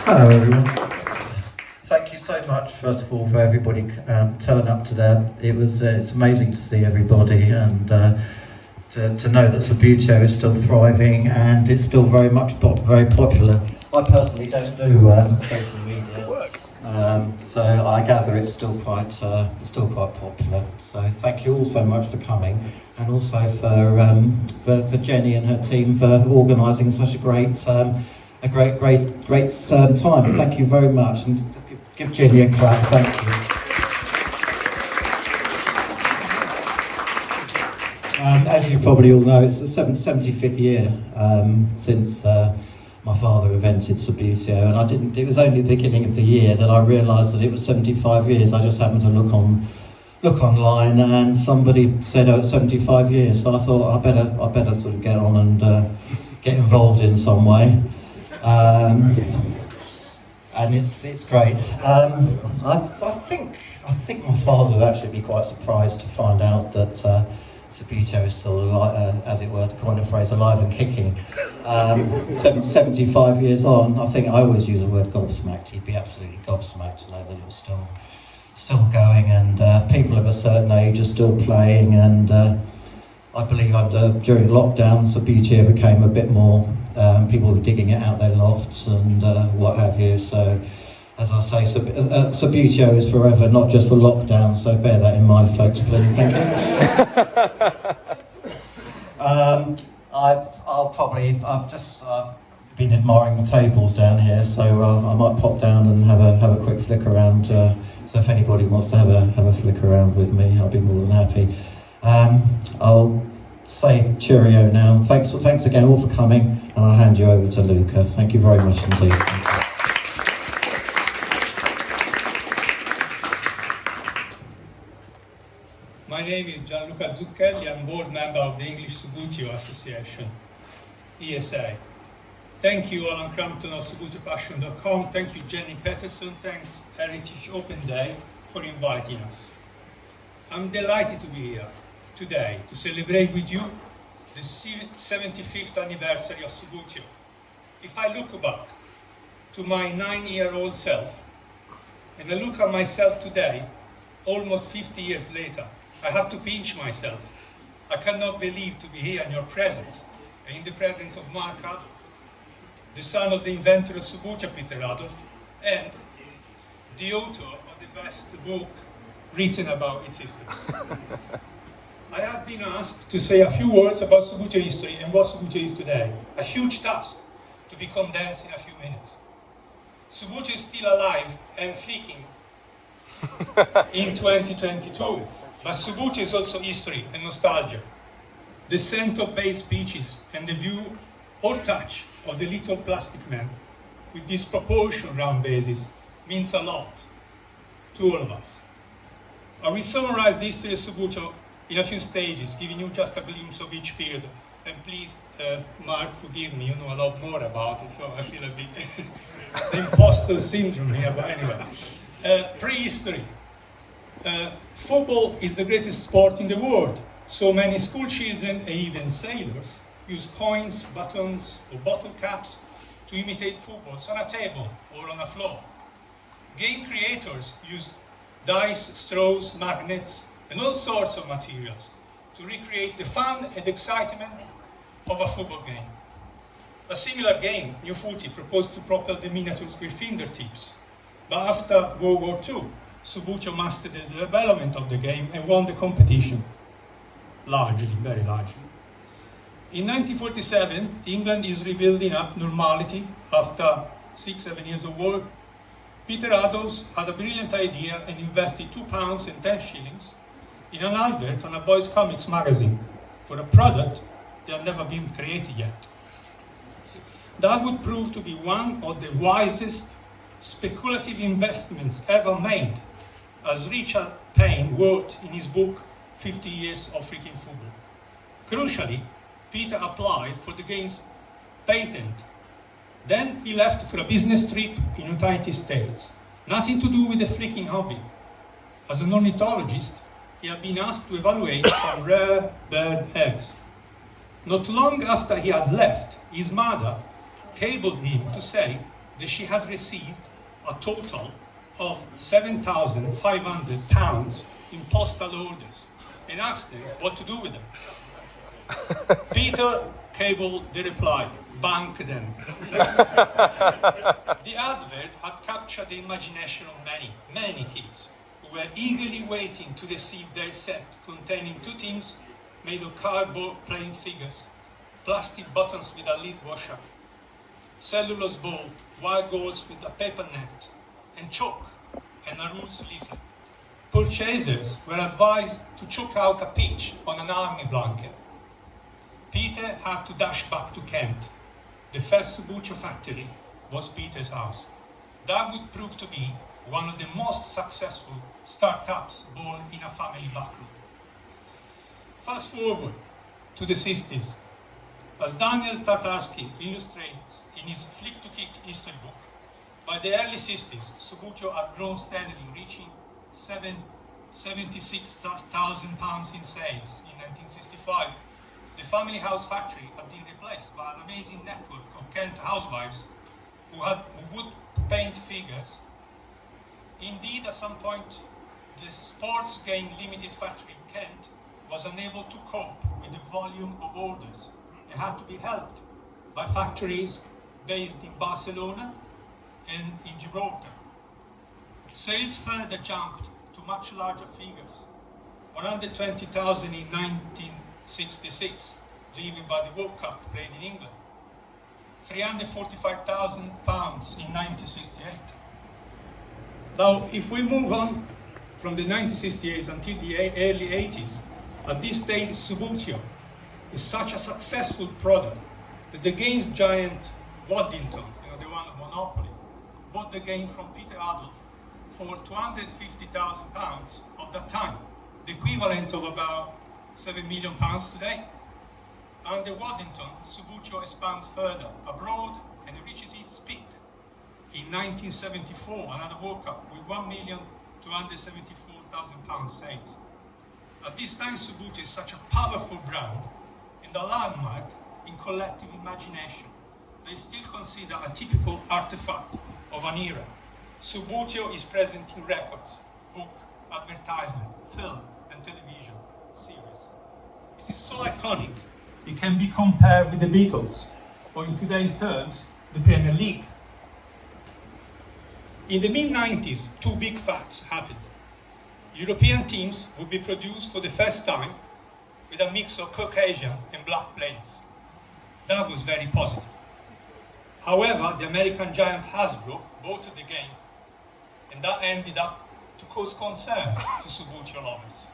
Hello everyone. Thank you so much, first of all, for everybody turning up today. It's amazing to see everybody and to know that Subbuteo is still thriving and it's still very very popular. I personally don't do social media, so I gather it's still quite popular. So thank you all so much for coming, and also for Jenny and her team for organising such a great time. Thank you very much, and give Jenny a clap. Thank you. As you probably all know, it's the 75th year since my father invented Subbuteo, and it was only the beginning of the year that I realised that it was 75 years. I just happened to look online, and somebody said, "Oh, it's 75 years." So I thought I better sort of get on and get involved in some way. And it's great. I think my father would actually be quite surprised to find out that Subbuteo is still alive, as it were, to coin a phrase, alive and kicking. 75 years on, I think I always use the word gobsmacked. He'd be absolutely gobsmacked to know that it was still going, and people of a certain age are still playing. And I believe during lockdown, Subbuteo became a bit more. People were digging it out their lofts and what have you. So, as I say, Subbuteo is forever, not just for lockdown. So bear that in mind, folks, please. Thank you. I've just been admiring the tables down here, so I might pop down and have a quick flick around. So if anybody wants to have a flick around with me, I'll be more than happy. I'll say cheerio now. Thanks again all for coming, and I'll hand you over to Luca. Thank you very much indeed. My name is Gianluca Zucchelli. I'm board member of the English Subbuteo Association, ESA. Thank you, Alan Crampton of SubbuteoPassion.com. Thank you, Jenny Peterson. Thanks, Heritage Open Day, for inviting us. I'm delighted to be here today to celebrate with you the 75th anniversary of Subbuteo. If I look back to my 9-year-old self, and I look at myself today, almost 50 years later, I have to pinch myself. I cannot believe to be here in your presence, and in the presence of Mark Adolph, the son of the inventor of Subbuteo, Peter Adolph, and the author of the best book written about its history. I have been asked to say a few words about Subbuteo history and what Subbuteo is today. A huge task to be condensed in a few minutes. Subbuteo is still alive and flicking in 2022, but Subbuteo is also history and nostalgia. The scent of based beaches and the view or touch of the little plastic man with disproportionate round bases means a lot to all of us. I will summarize the history of Subbuteo in a few stages, giving you just a glimpse of each period. And please, Mark, forgive me, you know a lot more about it, so I feel a bit imposter syndrome here, but anyway. Prehistory. Football is the greatest sport in the world. So many school children and even sailors use coins, buttons, or bottle caps to imitate footballs on a table or on a floor. Game creators use dice, straws, magnets, and all sorts of materials to recreate the fun and excitement of a football game. A similar game, New Footy, proposed to propel the miniatures with fingertips. But after World War II, Subbuteo mastered the development of the game and won the competition. Largely, very largely. In 1947, England is rebuilding up normality after 6-7 years of war. Peter Adolph had a brilliant idea and invested £2 and 10 shillings in an advert on a boys' comics magazine for a product that had never been created yet. That would prove to be one of the wisest speculative investments ever made, as Richard Payne wrote in his book 50 Years of Freaking Football. Crucially, Peter applied for the game's patent. Then he left for a business trip in United States. Nothing to do with the flicking hobby. As an ornithologist, he had been asked to evaluate some rare bird eggs. Not long after he had left, his mother cabled him to say that she had received a total of £7,500 in postal orders and asked her what to do with them. Peter cabled the reply, "Bank them." The advert had captured the imagination of many kids who were eagerly waiting to receive their set containing two teams made of cardboard playing figures, plastic buttons with a lid washer, cellulose ball, wire gauze with a paper net, and chalk and a rules leaflet. Purchasers were advised to chalk out a pitch on an army blanket. Peter had to dash back to Kent. The first Subbuteo factory was Peter's house. That would prove to be one of the most successful startups born in a family background. Fast forward to the 60s. As Daniel Tartarsky illustrates in his Flick to Kick history book, by the early 60s, Subbuteo had grown steadily, reaching £76,000 in sales in 1965. The family house factory had been replaced by an amazing network of Kent housewives who would paint figures. Indeed, at some point, the sports game limited factory in Kent was unable to cope with the volume of orders and had to be helped by factories based in Barcelona and in Gibraltar. Sales further jumped to much larger figures, 120,000 in 1966, driven by the World Cup played in England, £345,000 in 1968. Now, if we move on from the 1968s until the early 80s, at this stage, Subbuteo is such a successful product that the games giant Waddington, the one of Monopoly, bought the game from Peter Adolph for £250,000 of that time, the equivalent of about £7 million today. Under Waddington, Subbuteo expands further abroad and reaches its peak in 1974, another World Cup with £1,274,000 sales. At this time, Subbuteo is such a powerful brand and a landmark in collective imagination. They still consider a typical artifact of an era. Subbuteo is present in records, book, advertisement, film, and television series. It is so iconic, it can be compared with the Beatles, or in today's terms, the Premier League. In the mid-90s, two big facts happened. European teams would be produced for the first time with a mix of Caucasian and black players. That was very positive. However, the American giant Hasbro bought the game, and that ended up to cause concerns to Subbuteo lovers.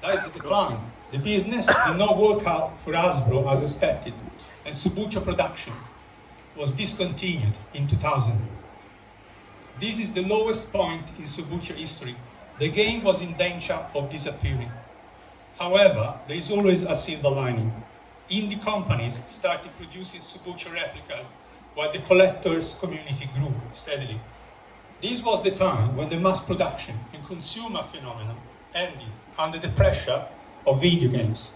That is the decline. The business did not work out for Hasbro as expected, and Subbuteo production was discontinued in 2000. This is the lowest point in Subbuteo history. The game was in danger of disappearing. However, there is always a silver lining. Indie companies started producing Subbuteo replicas while the collectors' community grew steadily. This was the time when the mass production and consumer phenomenon ended under the pressure of video games.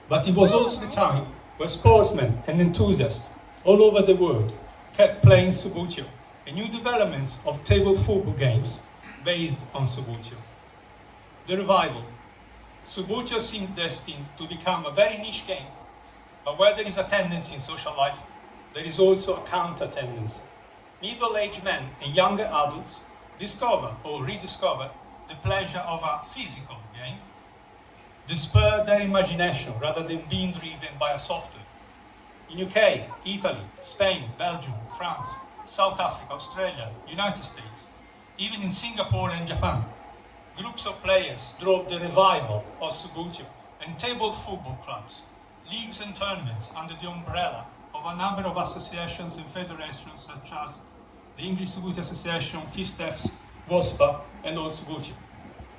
But it was also the time where sportsmen and enthusiasts all over the world kept playing Subbuteo and new developments of table football games based on Subbuteo. The revival. Subbuteo seemed destined to become a very niche game, but where there is a tendency in social life, there is also a counter-tendency. Middle-aged men and younger adults discover or rediscover the pleasure of a physical game. They spur their imagination rather than being driven by a software. In UK, Italy, Spain, Belgium, France, South Africa, Australia, United States, even in Singapore and Japan, groups of players drove the revival of Subbuteo, and table football clubs, leagues and tournaments under the umbrella of a number of associations and federations such as the English Subbuteo Association, FISTEFs, WOSPA, and All Subbuteo.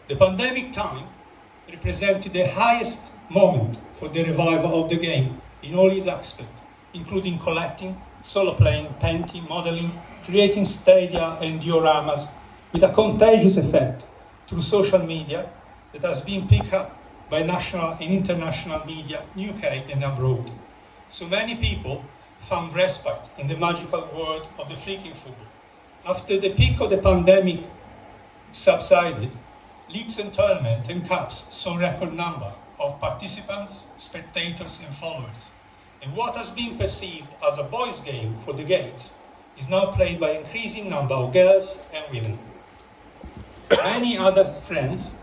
The pandemic time represented the highest moment for the revival of the game in all its aspects, including collecting, solo playing, painting, modeling, creating stadia and dioramas with a contagious effect through social media that has been picked up by national and international media in UK and abroad. So many people found respite in the magical world of the flicking football. After the peak of the pandemic subsided, leagues and tournaments and cups saw a record number of participants, spectators and followers. And what has been perceived as a boys' game for the gates is now played by an increasing number of girls and women. Many other friends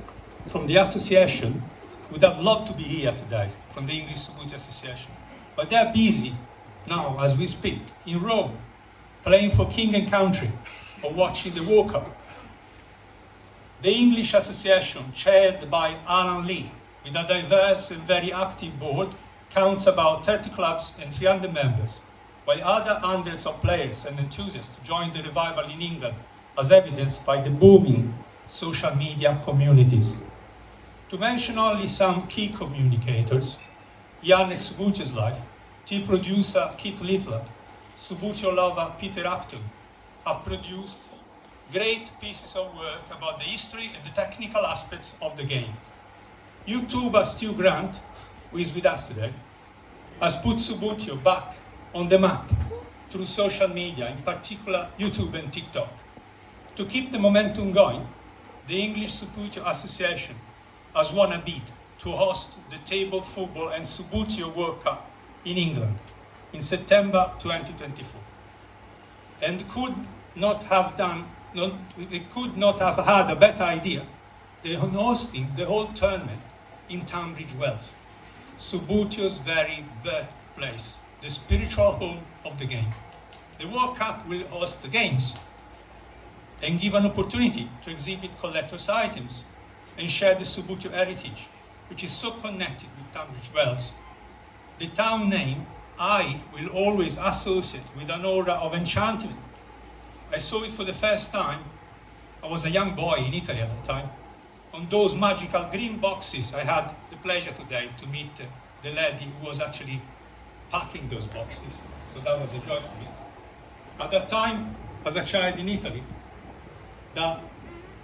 from the association would have loved to be here today, from the English Subbuteo Association, but they are busy now as we speak in Rome, playing for King and Country or watching the World Cup. The English Association, chaired by Alan Lee, with a diverse and very active board, counts about 30 clubs and 300 members, while other hundreds of players and enthusiasts join the revival in England, as evidenced by the booming social media communities. To mention only some key communicators, Jan at Subbuteo's life, tea producer Keith Little, Subbuteo lover Peter Adolph have produced great pieces of work about the history and the technical aspects of the game. YouTuber Stu Grant, who is with us today, has put Subbuteo back on the map through social media, in particular YouTube and TikTok. To keep the momentum going, the English Subbuteo Association has won a bid to host the Table Football and Subbuteo World Cup in England in September 2024, and could not have had a better idea than hosting the whole tournament in Tunbridge Wells, Subbuteo's very birthplace, the spiritual home of the game. The World Cup will host the games and give an opportunity to exhibit collector's items and share the Subbuteo heritage, which is so connected with Tunbridge Wells. The town name I will always associate with an aura of enchantment. I saw it for the first time. I was a young boy in Italy at the time. On those magical green boxes, I had the pleasure today to meet the lady who was actually packing those boxes. So that was a joy for me. At that time, as a child in Italy, the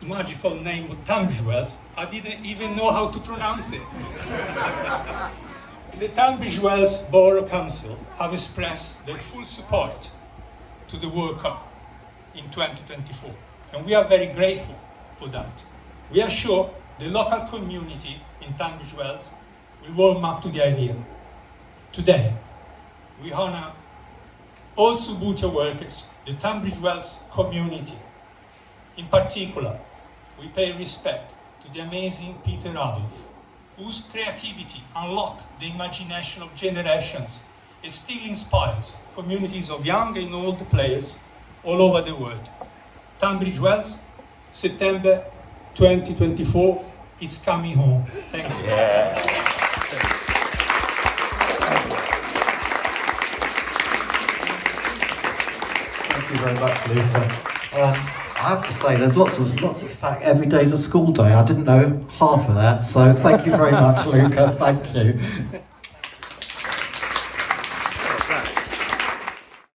magical name of Tunbridge Wells, I didn't even know how to pronounce it. The Tunbridge Wells Borough Council have expressed their full support to the World Cup in 2024, and we are very grateful for that. We are sure the local community in Tunbridge Wells will warm up to the idea. Today, we honor all Subbuteo workers, the Tunbridge Wells community. In particular, we pay respect to the amazing Peter Adolph, whose creativity unlocked the imagination of generations and still inspires communities of young and old players all over the world. Tunbridge Wells, September 2024, it's coming home. Thank you. Yeah. Thank you very much, Luca. I have to say, there's lots of fact. Every day's a school day. I didn't know half of that, so thank you very much, Luca. Thank you.